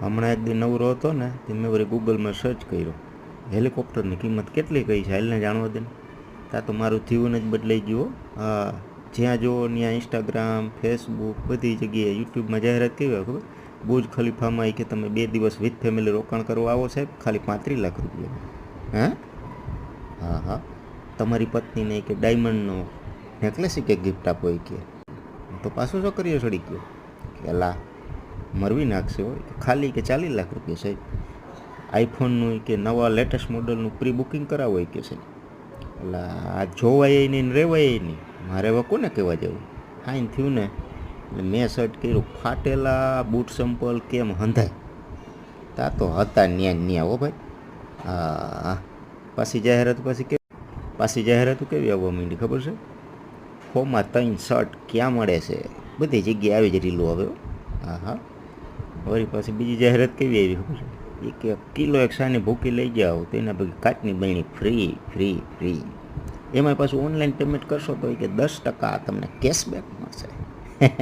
હમણાં એક દી નવરો હતો ને તે મેં વળી ગૂગલમાં સર્ચ કર્યો, હેલિકોપ્ટરની કિંમત કેટલી કઈ છે હાલને જાણવા દે ને. ત્યાં તો મારું જીવન જ બદલાઈ ગયું. હા, જ્યાં જુઓ ત્યાં ઇન્સ્ટાગ્રામ, ફેસબુક, બધી જગ્યાએ યુટ્યુબમાં જાહેરાત કેવી હોય ખબર? બુર્જ ખલીફામાં એ કે તમે 2 દિવસ વિથ ફેમિલી રોકાણ કરવા આવો સાહેબ, ખાલી 35 લાખ રૂપિયા. હા હા હા, તમારી પત્નીને કે ડાયમંડનો નેકલેસ કે ગિફ્ટ આપો એ કે. તો પાછો છોકરીઓ ચડી ગયો કે લા મરવી નાખશે હોય કે ખાલી કે 40 લાખ રૂપિયા સાહેબ. આઈફોનનું કે નવા લેટેસ્ટ મોડલનું પ્રી બુકિંગ કરાવો હોય કે સાહેબ. એટલે આ જોવાય નહીં ને રહેવાય નહીં, મારે હવે કોને કહેવા જવું. ફાઇન થયું ને એટલે મેં સર્ચ કર્યું ફાટેલા બૂટ સંપલ કેમ હંધાય. તા તો હતા ન્યા હો ભાઈ. હા, પાછી જાહેરાત કેવી આવવા માંડી ખબર છે? ફોમાં 3 શર્ટ ક્યાં મળે છે, બધી જગ્યાએ આવી જ રીલો હવે. હા હા, વળી પાછી બીજી જાહેરાત કેવી આવી ખબર છે? એ કે કિલો એક સાની ભૂકી લઈ જાઓ તો એના પછી કાચની બરણી ફ્રી ફ્રી ફ્રી. એમાં પાછું ઓનલાઈન પેમેન્ટ કરશો તો એ કે 10% તમને કેશબેક મળશે.